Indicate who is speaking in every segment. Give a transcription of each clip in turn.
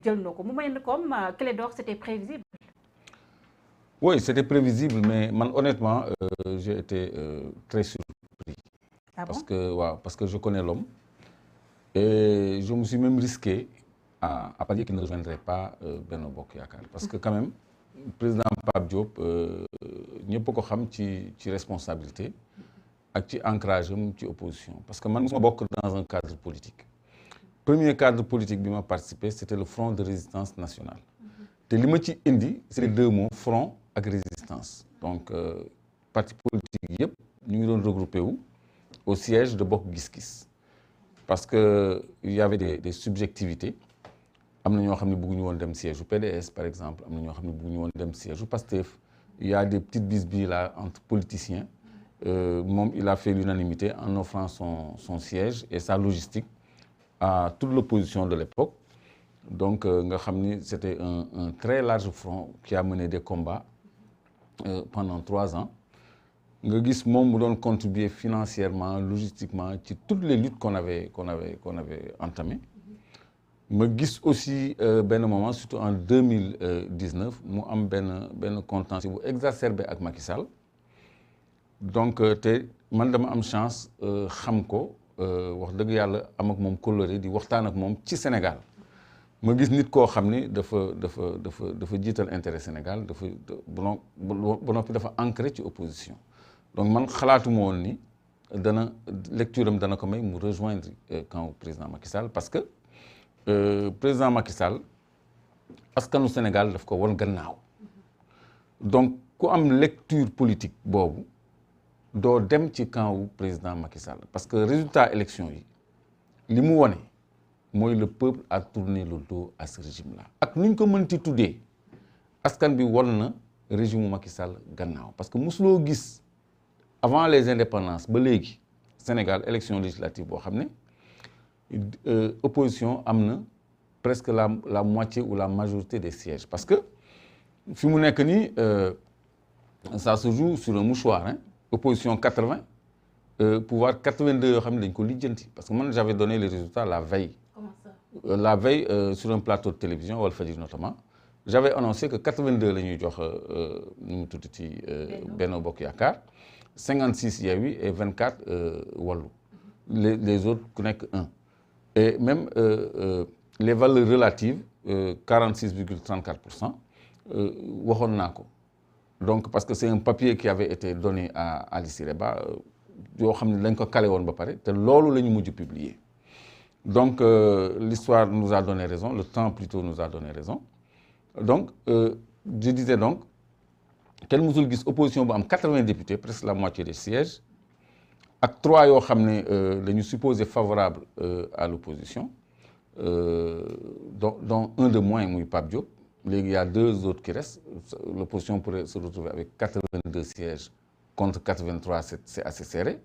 Speaker 1: jël na ko mu mel ni comme Clédor c'était prévisible.
Speaker 2: Oui, c'était prévisible, mais man, honnêtement, j'ai été très surpris.
Speaker 1: Ah bon?
Speaker 2: Parce que je connais l'homme. Et je me suis même risqué à parier qu'il ne rejoindrait pas Benno Bokk Yaakaar. Parce que quand même, le président Pape Diop, ñëpp ko xam ci responsabilité ak ci ancrage am ci opposition. Parce que man, je suis dans un cadre politique. Le premier cadre politique qui m'a participé, c'était le Front de résistance nationale. Et ce que j'ai indi, c'est les deux mots, front et résistance. Donc, parti politique, nous sommes regroupés au siège de Bokk Gis Gis. Parce qu'il y avait des subjectivités. Il y a des gens qui voulaient dem siège au PDS, par exemple. Il y a des gens qui voulaient dem siège au PASTEF. Il y a des petites bisbilles là entre politiciens. Il a fait l'unanimité en offrant son siège et sa logistique à toute l'opposition de l'époque. Donc, c'était un très large front qui a mené des combats pendant 3 ans. Nga gis moom mu doon contribuer financièrement, logistiquement ci toutes les luttes qu'on avait entamées. Ma gis aussi benn moment, surtout en 2019, mu am benn contentieux bu exacerbé ak Macky Sall. Donc te man dama am chance xam ko wax dëgg yàlla am ak moom coloré di waxtaan ak moom ci Sénégal. Ma gis nit koo xam ni dafa jiital intérêt Sénégal ba noppi dafa ancré ci opposition. Donc man xalaatuma woon ni lecture am dana ko may mu rejoindre camp au président Macky Sall parce que président Macky Sall askanu Sénégal daf ko won gannaaw. Donc ku am lecture politique boobu doo dem ci camp au président Macky Sall parce que résultat élection yi li mu wone mooy le peuple a tourné le dos à ce régime-là. ak nuñ ko mënti tuddee askan bi won na régime Macky Sall gannaaw parce que musuloo gis avant les indépendances ba léegi Sénégal élection législative boo xam ne opposition am na presque la moitié ou la majorité des sièges parce que fi mu nekk nii ça se joue sur un mouchoir hein. Opposition 80 pouvoir 82 yoo xam ne dañ ko lijjanti parce que man j'avais donné les résultats la veille.
Speaker 1: Comment ça?
Speaker 2: La veille sur un plateau de télévision Walfadjri notamment j'avais annoncé que 82 la ñuy jox nu mu tudd ci Benno Bokk Yaakaar 56 Yewwi et 24 Wallu. Les autres ku nekk 1. Et même les valeurs relatives 46,34% waxoon naa ko. Donc parce que c'est un papier qui avait été donné à Ali Sireba yoo xam ne dañ ko calé woon ba pare te loolu la ñu mujj publier. Donc l'histoire nous a donné raison, le temps plutôt nous a donné raison. Donc je disais donc kenn musul gis opposition bu am 80 députés, presque la moitié des sièges, ak 3 yoo xam ne dañu supposé favorable à l'opposition, dont un de moins muy Pape Diop. Léegi il y a 2 autres qui restent. L'opposition pourrait se retrouver avec 82 sièges contre 83, c'est assez serré.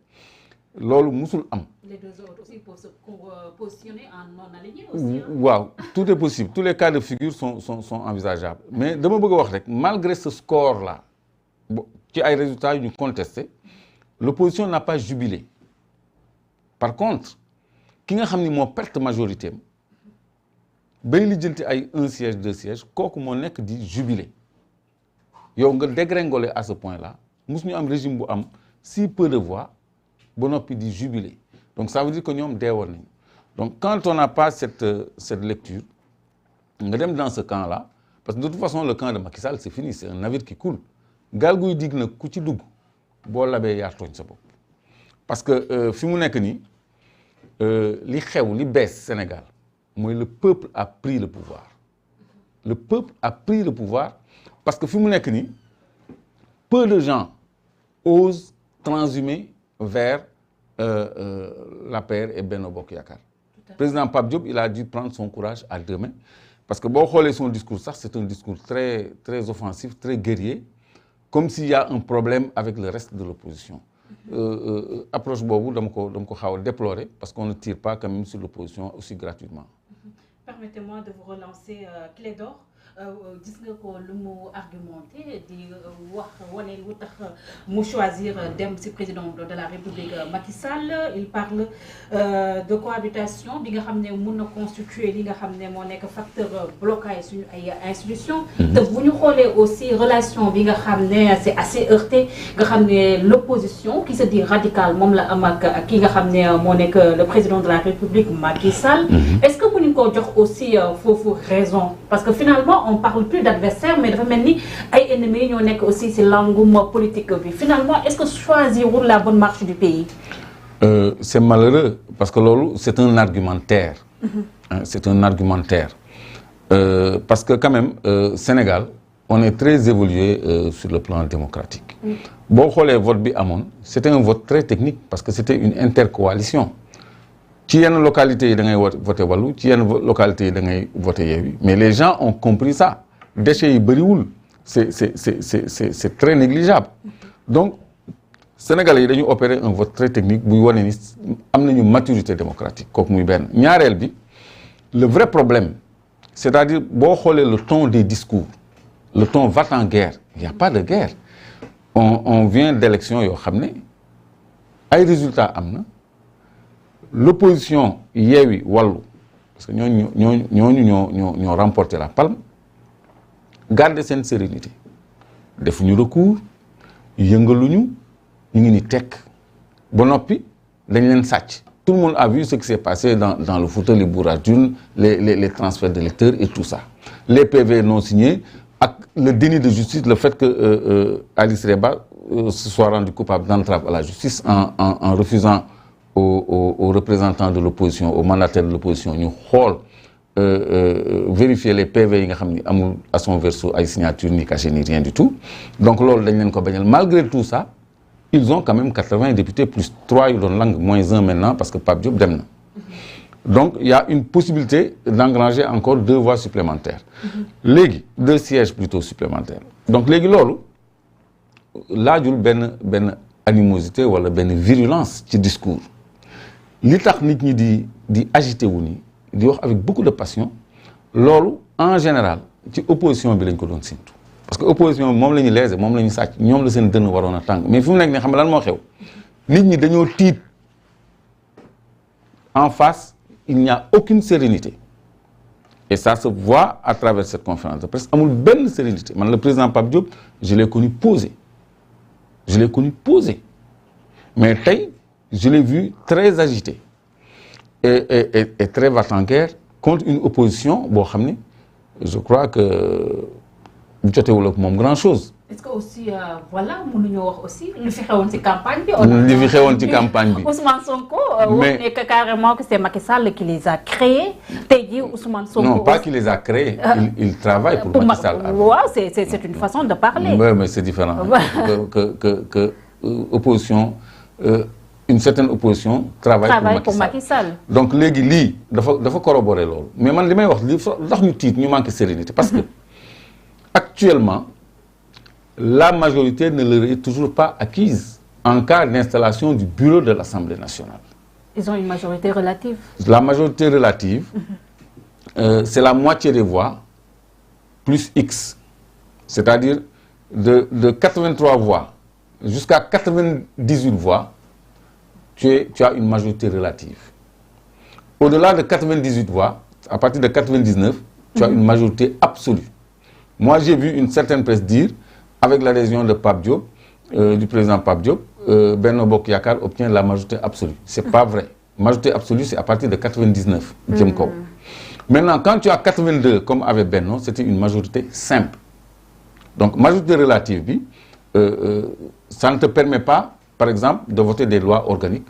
Speaker 2: Loolu musul am.
Speaker 1: Les 2 autres aussi pour se positionner en non aligné aussi.
Speaker 2: Waaw, tout est possible. Tous les cas de figure sont envisageables. Mais dama bëgg a wax rek malgré ce score là ci ay résultats yu ñu contesté, l'opposition n'a pas jubilé. Par contre ki nga xam ni moo perte majorité am bay lijjanti ay 1 siège 2 sièges kooku moo nekk di jubilé. Yow nga dégringoler à ce point là musuñu am régime bu am si peu de voix ba noppi di jubilé. Donc ça veut dire que ñoom deewoon nañu. Donc quand on n'a pas cette lecture nga dem dans ce camp là parce que de toute façon le camp de Macky Sall c'est fini, c'est un navire qui coule. Gaal guy dig nag ku ci dugg boo labee yaa tooñ sa bopp. Parce que fi mu nekk nii li xew li bees Sénégal mooy le peuple a pris le pouvoir. Le peuple a pris le pouvoir parce que fi mu nekk nii peu de gens osent transhumer vers l'APR et Benno Bokk Yaakaar. Président Pape Diop, il a dû prendre son courage à 2 mains parce que boo xoolee son discours sax c'est un discours très très offensif, très guerrier, comme s'il y a un problème avec le reste de l'opposition. Approche boobu dama ko xaw a déplorer parce qu'on ne tire pas quand même sur l'opposition aussi gratuitement.
Speaker 1: Permettez-moi de vous relancer Clédor. Gis nga ko lu mu argumenté di wax wane lu tax mu choisir dem ci président de la République Macky Sall. Il parle de cohabitation bi nga xam ne mën na constituer li nga xam ne moo nekk facteur blocage suñu ay institutions. te bu ñu xoolee aussi relation bi nga xam ne c'est assez heurté nga xam ne l'opposition qui se dit radicale moom la am ak ki nga xam ne moo nekk le président de la République Macky Sall. Est-ce que mënuñ ko jox aussi foofu raison parce que finalement on parle plus d'adversaires mais dafa mel ni ay ennemis ñoo nekk aussi ci langum politique bi finalement est-ce que choisirul la bonne marche du pays.
Speaker 2: C'est malheureux parce que loolu c'est un argumentaire. C'est un argumentaire parce que quand même Sénégal on est très évolué sur le plan démocratique. boo xoolee vote bi amoon c'était un vote très technique parce que c'était une intercoalition. ci yenn localités yi da ngay voté Wallu ci yenn localités yi da ngay voté Yewwi mais les gens ont compris ça déchets yi bëriwul c'est très négligeable donc Sénégalais yi dañu opérer un vote très technique buy wane ni am nañu maturité démocratique kooku muy benn ñaareel bi le vrai problème c'est-à-dire boo xoolee le ton des discours le ton va-t-en-guerre il y a pas de guerre on vient d'élections yoo xam ne ay résultats am na l'opposition Yewwi Wallu parce que ñoo remporté la palme garder seen sérénité defuñu recours yëngaluñu ñu ngi ni tekk ba noppi dañ leen sàcc tout le monde a vu ce qui s'est passé dans le Fouta les bourrages d'urnes les transferts d'électeurs et tout ça les PV non signés ak le déni de justice le fait que Alice Reba se soit rendu coupable d'entrave à la justice en refusant aux représentants de l'opposition aux mandataires de l'opposition ñu xool vérifier les PV yi nga xam ni amul à son verso ay signature ni cachet ni rien du tout donc loolu dañ leen ko bañal malgré tout ça ils ont quand même 80 députés plus 3 yu doon lang moins 1 maintenant parce que Pape Diop dem na donc il y a une possibilité d'engranger encore 2 voix supplémentaires léegi 2 sièges plutôt supplémentaires donc léegi loolu laajul benn animosité wala benn virulence ci discours li tax nit ñi di agité wu nii di wax avec beaucoup de passion loolu en général ci opposition bi lañ ko doon séntu parce que opposition bi moom la ñu léser moom la ñu sàcc ñoom la seen dënn waroon a tàng mais fi mu nekk nii xam nga lan moo xew nit ñi dañoo tiit en face il n'y a aucune sérénité et ça se voit à travers cette conférence de presse amul benn sérénité man le président Pape Diop je l'ai connu posé mais tey je l'ai vu très agité et très va-t-en-guerre contre une opposition boo xam ne je crois que bu jotewul ak moom grand chose.
Speaker 1: Est-ce que aussi voilà mënuñoo wax aussi lu fi xewoon ci campagne bi.
Speaker 2: li fi xewoon ci campagne bi.
Speaker 1: Ousmane Sonko wax ne que carrément que c'est Macky Sall qui les a créés tey jii Ousmane Sonko.
Speaker 2: Non pas qu'il les a créés. Il travaille pour Macky Sall.
Speaker 1: Waaw c'est une façon de parler.
Speaker 2: Mais c'est différent que opposition. Une certaine opposition travaille pour Macky Sall. Donc léegi lii dafa corroborer loolu mais man li may wax li tax ñu tiit ñu manque sérénité parce que actuellement la majorité ne leur est toujours pas acquise en cas d'installation du bureau de l'Assemblée nationale.
Speaker 1: Ils ont une majorité relative.
Speaker 2: La majorité relative c'est la moitié des voix plus X c'est-à-dire de 83 voix jusqu'à 98 voix tu as une majorité relative. Au-delà de 98 voix, à partir de 99, tu as une majorité absolue. Moi, j'ai vu une certaine presse dire, avec l'adhésion de Pape Diop, du président Pape Diop, Benno Bokk Yakaar obtient la majorité absolue. C'est pas vrai. Majorité absolue, c'est à partir de 99. Maintenant, quand tu as 82, comme avec Benno, c'était une majorité simple. Donc, majorité relative, ça ne te permet pas, par exemple, de voter des lois organiques.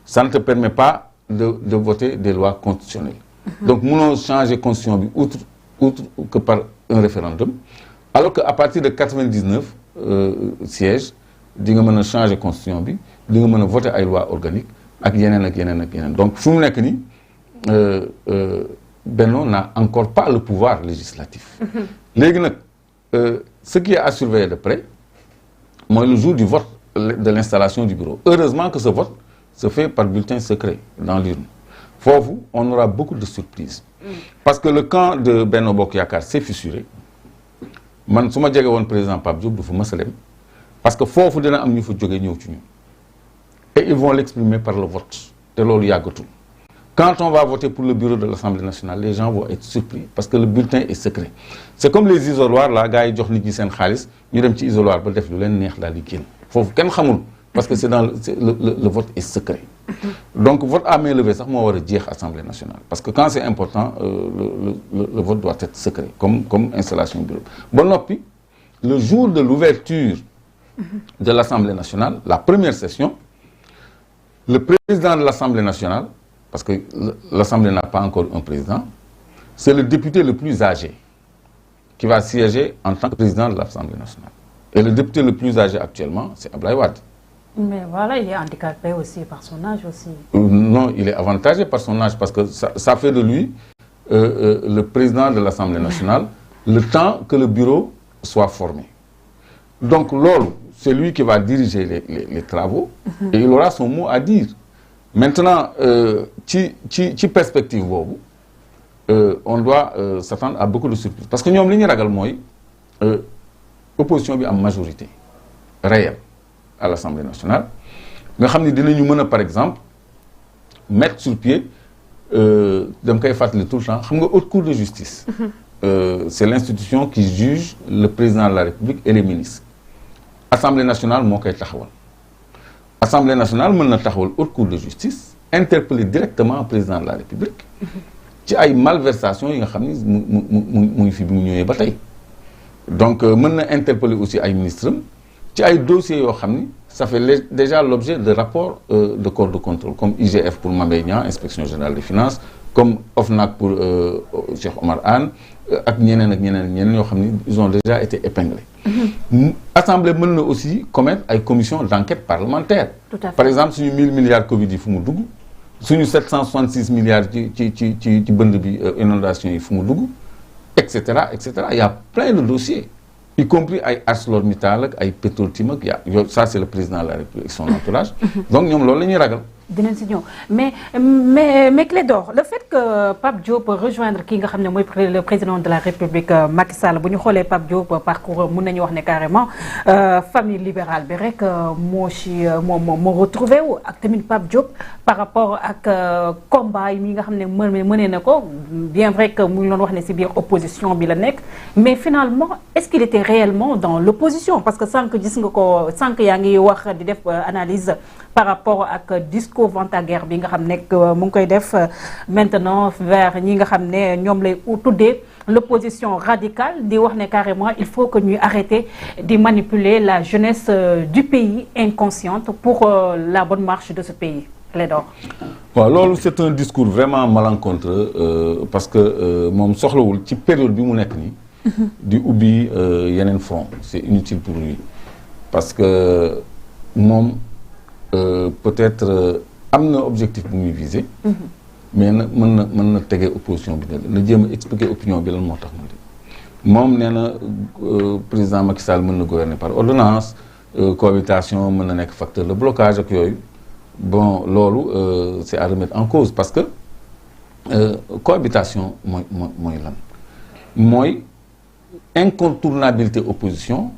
Speaker 2: Ça ne te permet pas de voter des lois constitutionnelles. Donc, nous allons changer la constitution outre que par un référendum. Alors qu'à partir de 99 sièges, nous allons changer la constitution, nous allons voter des lois organiques, Donc, Benno n'a encore pas le pouvoir législatif. Ce qui est à surveiller de près, moi, le jour du vote de l'installation du bureau. Heureusement que ce vote se fait par bulletin secret dans l'urne. On aura beaucoup de surprises. Parce que le camp de Benno Bokk Yaakaar s'est fissuré. Man su ma jege woon président Pape Diop du fa mës a dem parce que foofu dina am ñu fa jógee ñëw ci ñun. Et ils vont l'exprimer par le vote. te loolu yàggatul. Quand on va voter pour le bureau de l'Assemblée nationale, les gens vont être surpris parce que le bulletin est secret. C'est comme les isoloirs là, gars yi jox nit ñi seen xaalis ñu dem ci isoloir ba def lu leen neex daal di génn foofu kenn xamul parce que le vote est secret. Donc vote à main levée sax moo war a jeex Assemblée nationale parce que quand c'est important le vote doit être secret comme installation bureau. Ba noppi le jour de l'ouverture de l'Assemblée nationale, la première session, le président de l'Assemblée nationale, parce que l'Assemblée n'a pas encore un président, c'est le député le plus âgé qui va siéger en tant que président de l'Assemblée nationale. Et le député le plus âgé actuellement, c'est Abdoulaye Wade.
Speaker 1: Mais voilà, il est handicapé aussi par son âge aussi.
Speaker 2: Non, il est avantagé par son âge parce que ça fait de lui le président de l'Assemblée nationale le temps que le bureau soit formé. Donc, Lolo, c'est lui qui va diriger les travaux et il aura son mot à dire. Maintenant, ci perspective boobu on doit s'attendre à beaucoup de surprises parce que ñoom li ñu ragal mooy opposition bi am majorité réelle à l'Assemblée nationale nga xam ne dinañu mën a par exemple mettre sur pied dama koy fàttali tout le temps xam nga haute cour de justice c'est l'institution qui juge le président de la République et les ministres. Assemblée nationale moo koy taxawal. Assemblée nationale mën na taxawal haute cour de justice interpeller directement le président de la République ci ay malversations yi nga xam ni mu ngi fi bi mu ñëwee ba tey. Donc mën na interpeller aussi ay ministres ci ay dossiers yoo xam ni ça fait déjà l'objet de rapports de corps de contrôle comme IGF pour Mame Mbaye Niang, Inspection générale des finances, comme OFNAC pour Cheikh Omar Anne ak ñeneen ñoo xam ni ils ont déjà été épinglés. Assemblée mën na aussi commettre ay commission d'enquête parlementaire. Par exemple suñu 1000 milliards Covid yi fu mu dugg suñu 766 milliards ci bënd bi inondation yi fu mu dugg et cetera. Il y a plein de dossiers y compris ay ArcelorMittal ak ay Petrotim ak ça c'est le président de la République et son entourage. Donc ñoom loolu la ñuy ragal.
Speaker 1: dinañ si ñëw mais Clédor le fait que Pape Diop rejoindre ki nga xam ne mooy le président de la République Macky Sall bu ñu xoolee Pape Diop parcours mun nañu wax ne carrément famille libérale bi rek moo retrouvé wu ak tamit Pape Diop par rapport ak combat yi nga xam ne mënee na ko bien vrai que mu ngi doon wax ne si biir opposition bi la nekk mais finalement est-ce qu'il était réellement dans l'opposition parce que sànq gis nga ko sànq yaa ngi wax di def analyse par rapport ak discours vente à guerre bi nga xam ne mu ngi koy def maintenant vers ñi nga xam ne ñoom lay tuddee l'opposition radicale di wax ne carrément il faut que ñuy arrêter di manipuler la jeunesse du pays inconsciente pour la bonne marche de ce pays. Clédor.
Speaker 2: waaw loolu c'est un discours vraiment malencontreux parce que moom soxlawul ci période bi mu nekk nii. di ubbi yeneen front c'est inutile pour lui parce que moom peut-être am na objectif bu muy viser. mais nag mën na tegee opposition bi na jéem a expliquer opinion bi lan moo tax moom nee na président Macky Sall mën na gouverner par ordonnance cohabitation mën na nekk facteur de blocage ak yooyu bon loolu c'est à remettre en cause parce que cohabitation mooy lan mooy incontournabilité opposition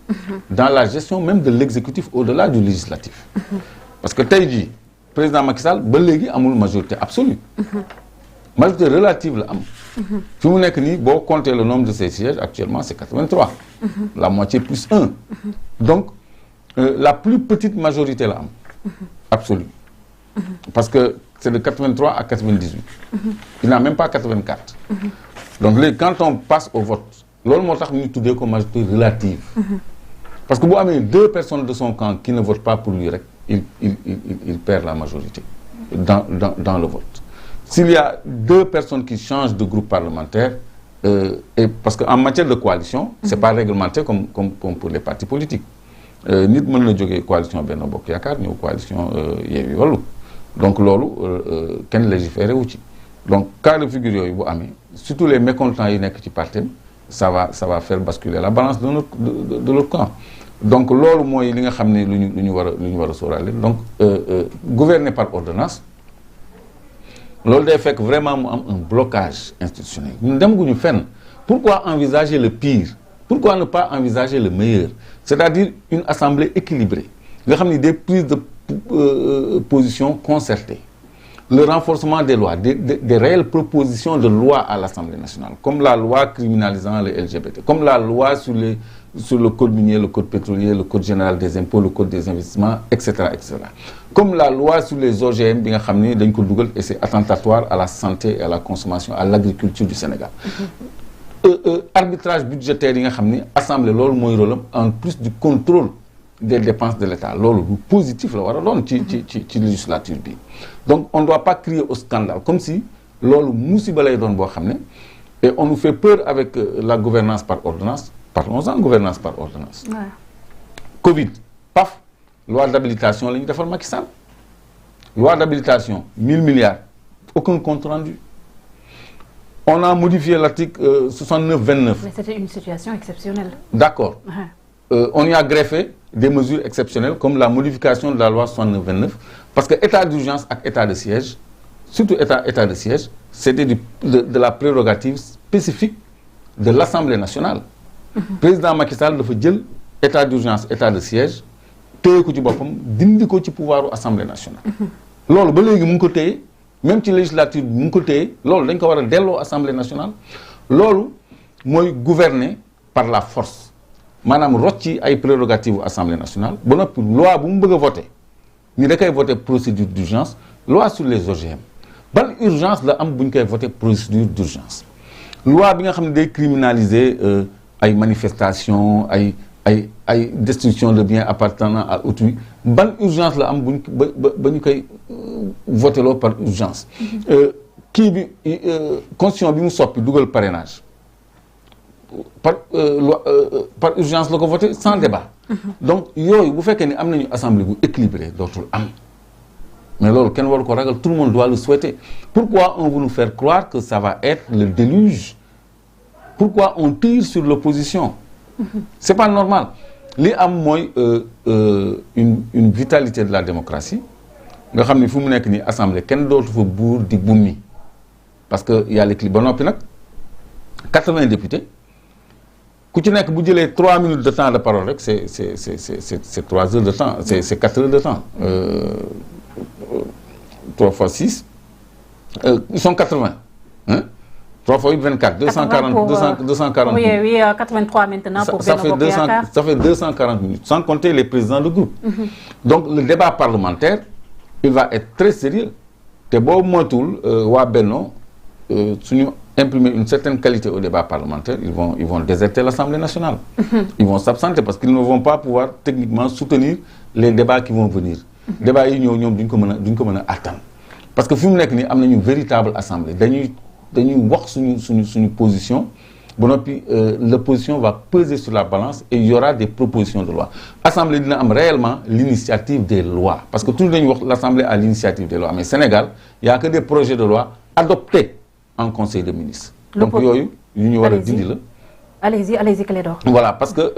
Speaker 2: dans la gestion même de l'exécutif au-delà du législatif parce que tey jii président Macky Sall ba léegi amul majorité absolue majorité relative la am fi mu nekk nii boo compter le nombre de ses sièges actuellement c'est 83 la moitié plus 1 donc la plus petite majorité la am absolue parce que c'est de 83 à 98 il n'a même pas 84 donc léegi quand on passe au vote loolu moo tax ñu tuddee ko majorité relative parce que boo amee 2 personnes de son camp qui ne votent pas pour lui rek il perd la majorité dans le vote. S'il y a 2 personnes qui changent de groupe parlementaire, et parce qu'en matière de coalition, c'est pas réglementé comme pour les partis politiques. Nit mën na jógee coalition Benno Bokk Yaakaar ñëw coalition Yewwi Wallu donc loolu kenn légiféré wu ci donc cas de figure yooyu bu amee surtout les mécontents yi nekk ci parti ça va faire basculer la balance de l'autre camp. Donc loolu mooy li nga xam ne lu ñu war a sóoraale donc gouverner par ordonnance loolu day fekk vraiment mu am un blocage institutionnel ñun demaguñu fenn. Pourquoi envisager le pire? Pourquoi ne pas envisager le meilleur? C'est-à-dire une assemblée équilibrée nga xam ni des prises de position concertées, le renforcement des lois, des réelles propositions de loi à l'Assemblée nationale, comme la loi criminalisant les LGBT, comme la loi sur le code minier, le code pétrolier, le code général des impôts, le code des investissements, etc., etc. Comme la loi sur les OGM bi nga xam ni dañ ko dugal et c'est attentatoire à la santé et à la consommation, à l'agriculture du Sénégal. Arbitrage budgétaire yi nga xam ni assemblée loolu mooy rôle am en plus du contrôle des dépenses de l'État loolu lu positif la war a doon ci législature bi. Donc on ne doit pas crier au scandale comme si loolu musiba lay doon boo xam ne et on nous fait peur avec la gouvernance par ordonnance. Parlons-en gouvernance par ordonnance. Ouais. Covid paf loi d'habilitation la ñu defal Macky Sall loi d'habilitation 1000 milliards aucun compte rendu. On a modifié l'article 69-29.
Speaker 1: Mais c'était une situation exceptionnelle.
Speaker 2: D'accord. On y a greffé des mesures exceptionnelles comme la modification de la loi 69-29 parce que état d'urgence ak état de siège, surtout état de siège, c'était de la prérogative spécifique de l'Assemblée nationale. Président Macky Sall dafa jël état d'urgence, état de siège, téye ko ci boppam dindi ko ci pouvoiru Assemblée nationale. Loolu ba léegi mu ngi ko téye. Même ci législature bi mu ngi ko téye loolu dañ ko war a delloo Assemblée nationale loolu mooy gouverner par la force maanaam rocci ay prérogatives Assemblée nationale ba noppi loi bu mu bëgg a voter ni da koy voter procédure d'urgence loi sur les OGM ban urgence la am bu ñu koy voter procédure d'urgence loi bi nga xam ne day criminaliser ay manifestations ay destruction de biens appartenant à autrui ban urgence la am buñ ba ñu koy voté loo par urgence kii bi constitution bi mu soppi dugal parrainage par urgence la ko voté sans débat donc yooyu bu fekkee ni am nañu assemblée bu équilibrée dootul am mais loolu kenn waru ko ragal tout le monde doit le souhaiter pourquoi on veut nous faire croire que ça va être le déluge pourquoi on tire sur l'opposition c'est pas normal li am mooy une vitalité de la démocratie nga xam ni fu mu nekk nii assemblée kenn dootu fa buur di bummi parce que y a l'équilibre ba noppi nag 80 députés ku ci nekk bu jëlee 3 minutes de temps de parole rek c'est 3 heures de temps c'est 4 heures de temps 3 fois 6 ils sont 80 hein 3 fois 8 24 240
Speaker 1: oui 83 maintenant pour Benno Bokk Yaakaar
Speaker 2: ça fait 240 minutes sans compter les présidents de groupe donc le débat parlementaire il va être très sérieux te boobu moytuwul waa Benno suñu imprimer une certaine qualité au débat parlementaire ils vont déserter l'Assemblée nationale ils vont s'absenter parce qu'ils ne vont pas pouvoir techniquement soutenir les débats qui vont venir débats yi ñëw ñoom duñ ko mën a atteindre parce que fi mu nekk nii am nañu véritable assemblée dañuy wax suñu position ba noppi l'opposition va peser sur la balance et il y aura des propositions de loi assemblée dina am réellement l'initiative des lois parce que toujours dañuy wax l'assemblée a l'initiative des lois mais Sénégal il y a que des projets de loi adoptés en conseil de ministres donc yooyu yu ñu war a dindi la
Speaker 1: allez-y Clédor
Speaker 2: voilà parce que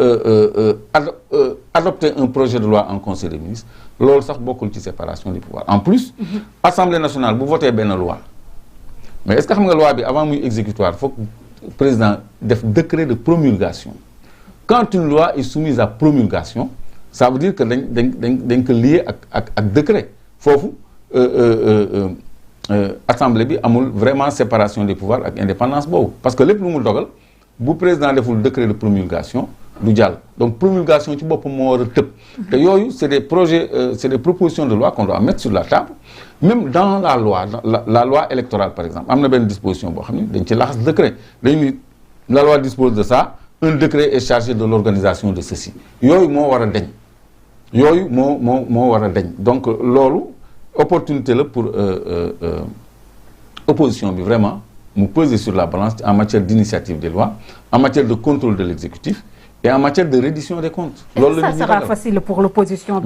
Speaker 2: adopter un projet de loi en conseil de ministres loolu sax bokkul ci séparation du pouvoir en plus assemblée nationale bu voté benn loi mais est-ce que xam nga loi bi avant muy exécutoire faut que président def décret de promulgation quand une loi est soumise à promulgation ça veut dire que dañ ko lié ak décret foofu assemblée bi amul vraiment séparation des pouvoirs ak indépendance boobu parce que lépp lu mu dogal bu président deful décret de promulgation du jàll donc promulgation ci boppam moo war a tëb te yooyu c'est des projets c'est des propositions de loi qu'on doit mettre sur la table même dans la loi la loi électorale par exemple am na benn disposition boo xam ne dañ ci laxas décret dañ ni la loi dispose de ça un décret est chargé de l'organisation de ceci yooyu moo war a deñ yooyu moo war a deñ donc loolu opportunité la pour opposition bi vraiment mu peser sur la balance en matière d'initiative des lois en matière de contrôle de l'exécutif et en matière de reddition des comptes.
Speaker 1: Loolu ça sera facile pour l'opposition.